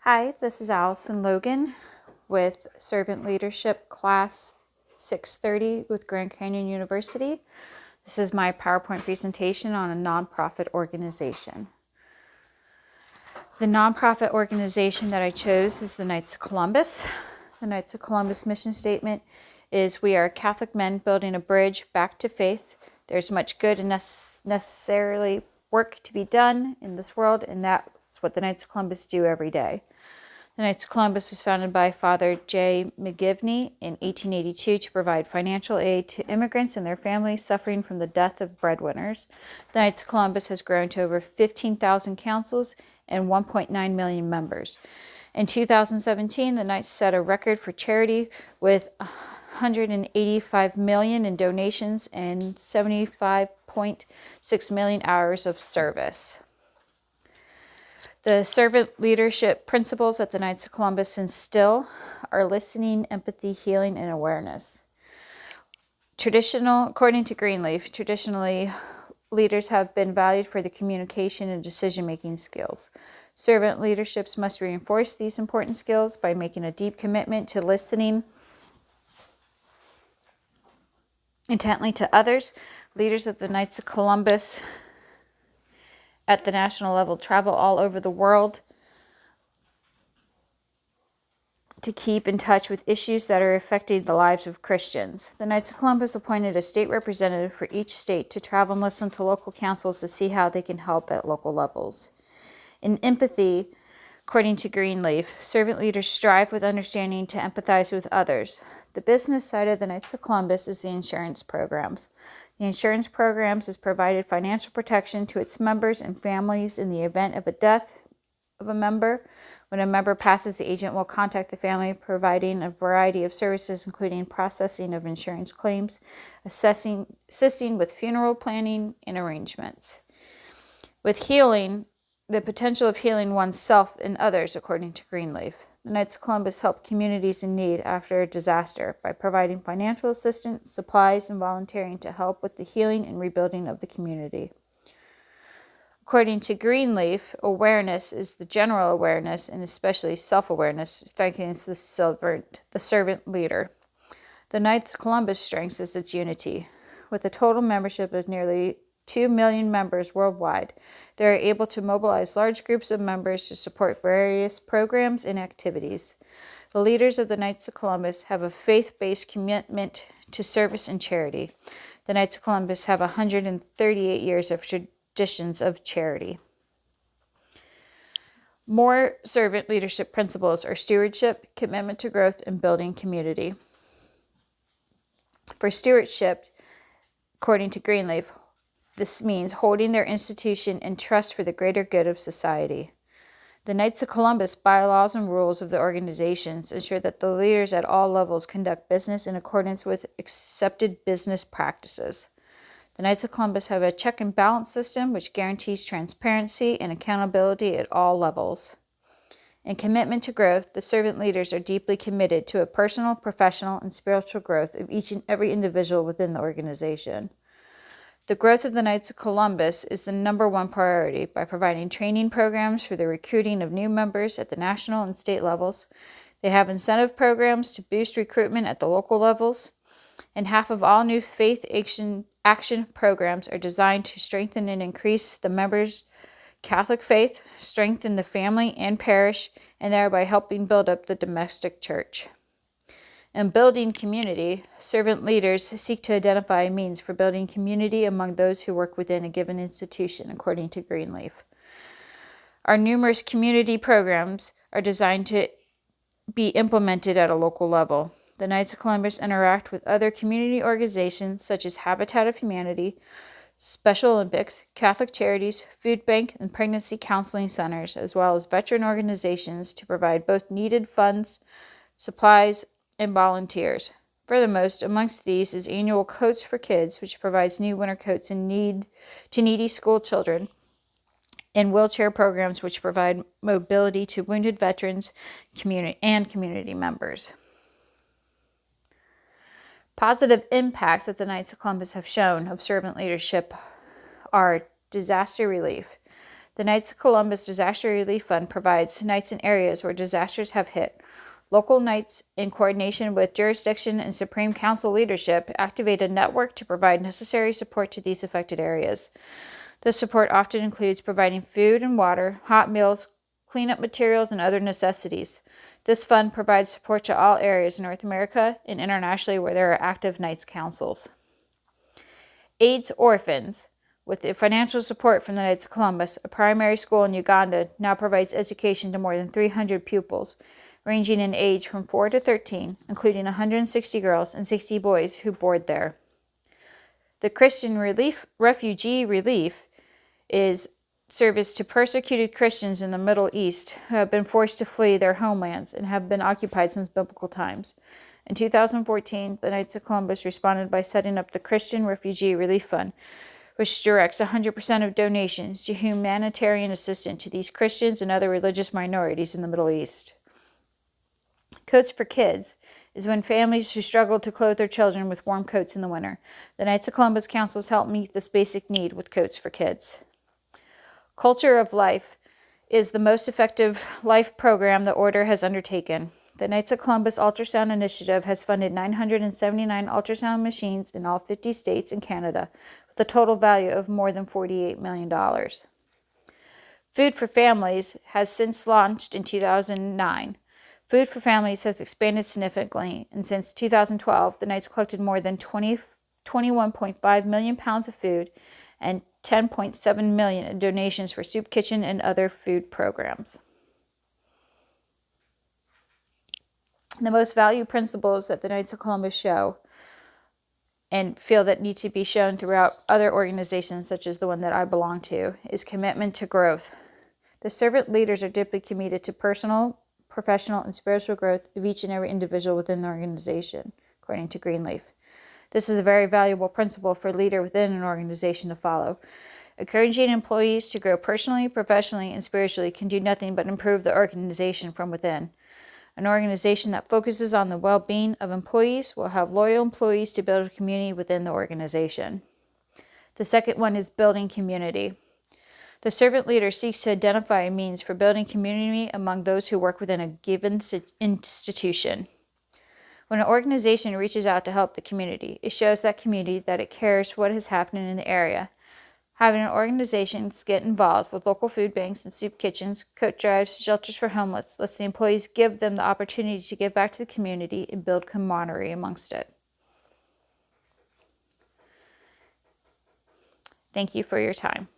Hi, this is Allison Logan with Servant Leadership Class 630 with Grand Canyon University. This is my PowerPoint presentation on a nonprofit organization. The nonprofit organization that I chose is the Knights of Columbus. The Knights of Columbus mission statement is, "We are Catholic men building a bridge back to faith. There's much good and necessarily work to be done in this world, and that's what the Knights of Columbus do every day." The Knights of Columbus was founded by Father J. McGivney in 1882 to provide financial aid to immigrants and their families suffering from the death of breadwinners. The Knights of Columbus has grown to over 15,000 councils and 1.9 million members. In 2017, the Knights set a record for charity with 185 million in donations and 75.6 million hours of service. The servant leadership principles that the Knights of Columbus instill are listening, empathy, healing, and awareness. According to Greenleaf, traditionally, leaders have been valued for the communication and decision-making skills. Servant leaderships must reinforce these important skills by making a deep commitment to listening intently to others. Leaders of the Knights of Columbus at the national level travel all over the world to keep in touch with issues that are affecting the lives of Christians. The Knights of Columbus appointed a state representative for each state to travel and listen to local councils to see how they can help at local levels. In empathy, according to Greenleaf, servant leaders strive with understanding to empathize with others. The business side of the Knights of Columbus is the insurance programs. The insurance programs has provided financial protection to its members and families in the event of a death of a member. When a member passes, the agent will contact the family, providing a variety of services, including processing of insurance claims, assisting with funeral planning and arrangements. With healing, the potential of healing oneself and others, according to Greenleaf. The Knights of Columbus help communities in need after a disaster by providing financial assistance, supplies, and volunteering to help with the healing and rebuilding of the community. According to Greenleaf, awareness is the general awareness, and especially self-awareness, strengthens the servant leader. The Knights of Columbus strengthens its unity. With a total membership of nearly 2 million members worldwide, they are able to mobilize large groups of members to support various programs and activities. The leaders of the Knights of Columbus have a faith-based commitment to service and charity. The Knights of Columbus have 138 years of traditions of charity. More servant leadership principles are stewardship, commitment to growth, and building community. For stewardship, according to Greenleaf, this means holding their institution in trust for the greater good of society. The Knights of Columbus bylaws and rules of the organizations ensure that the leaders at all levels conduct business in accordance with accepted business practices. The Knights of Columbus have a check and balance system which guarantees transparency and accountability at all levels. In commitment to growth, the servant leaders are deeply committed to a personal, professional, and spiritual growth of each and every individual within the organization. The growth of the Knights of Columbus is the number one priority by providing training programs for the recruiting of new members at the national and state levels. They have incentive programs to boost recruitment at the local levels, and half of all new faith action programs are designed to strengthen and increase the members' Catholic faith, strengthen the family and parish, and thereby helping build up the domestic church. In building community, servant leaders seek to identify means for building community among those who work within a given institution, according to Greenleaf. Our numerous community programs are designed to be implemented at a local level. The Knights of Columbus interact with other community organizations such as Habitat of Humanity, Special Olympics, Catholic Charities, Food Bank, and pregnancy counseling centers, as well as veteran organizations to provide both needed funds, supplies, and volunteers. Furthermost, amongst these is annual Coats for Kids, which provides new winter coats to needy school children, and wheelchair programs which provide mobility to wounded veterans and community members. Positive impacts that the Knights of Columbus have shown of servant leadership are disaster relief. The Knights of Columbus Disaster Relief Fund provides Knights in areas where disasters have hit. Local Knights, in coordination with jurisdiction and Supreme Council leadership, activate a network to provide necessary support to these affected areas. This support often includes providing food and water, hot meals, cleanup materials, and other necessities. This fund provides support to all areas in North America and internationally where there are active Knights Councils. AIDS Orphans. With the financial support from the Knights of Columbus, a primary school in Uganda now provides education to more than 300 pupils, ranging in age from 4 to 13, including 160 girls and 60 boys who board there. The Christian Refugee Relief is service to persecuted Christians in the Middle East who have been forced to flee their homelands and have been occupied since biblical times. In 2014, the Knights of Columbus responded by setting up the Christian Refugee Relief Fund, which directs 100% of donations to humanitarian assistance to these Christians and other religious minorities in the Middle East. Coats for Kids is when families who struggle to clothe their children with warm coats in the winter. The Knights of Columbus councils help meet this basic need with Coats for Kids. Culture of Life is the most effective life program the Order has undertaken. The Knights of Columbus Ultrasound Initiative has funded 979 ultrasound machines in all 50 states and Canada, with a total value of more than $48 million. Food for Families has since launched in 2009. Food for Families has expanded significantly, and since 2012, the Knights collected more than 21.5 million pounds of food and 10.7 million in donations for Soup Kitchen and other food programs. The most valued principles that the Knights of Columbus show and feel that need to be shown throughout other organizations, such as the one that I belong to, is commitment to growth. The servant leaders are deeply committed to personal, professional, and spiritual growth of each and every individual within the organization, according to Greenleaf. This is a very valuable principle for a leader within an organization to follow. Encouraging employees to grow personally, professionally, and spiritually can do nothing but improve the organization from within. An organization that focuses on the well-being of employees will have loyal employees to build a community within the organization. The second one is building community. The servant leader seeks to identify a means for building community among those who work within a given institution. When an organization reaches out to help the community, it shows that community that it cares what is happening in the area. Having organizations get involved with local food banks and soup kitchens, coat drives, shelters for homeless, lets the employees give them the opportunity to give back to the community and build camaraderie amongst it. Thank you for your time.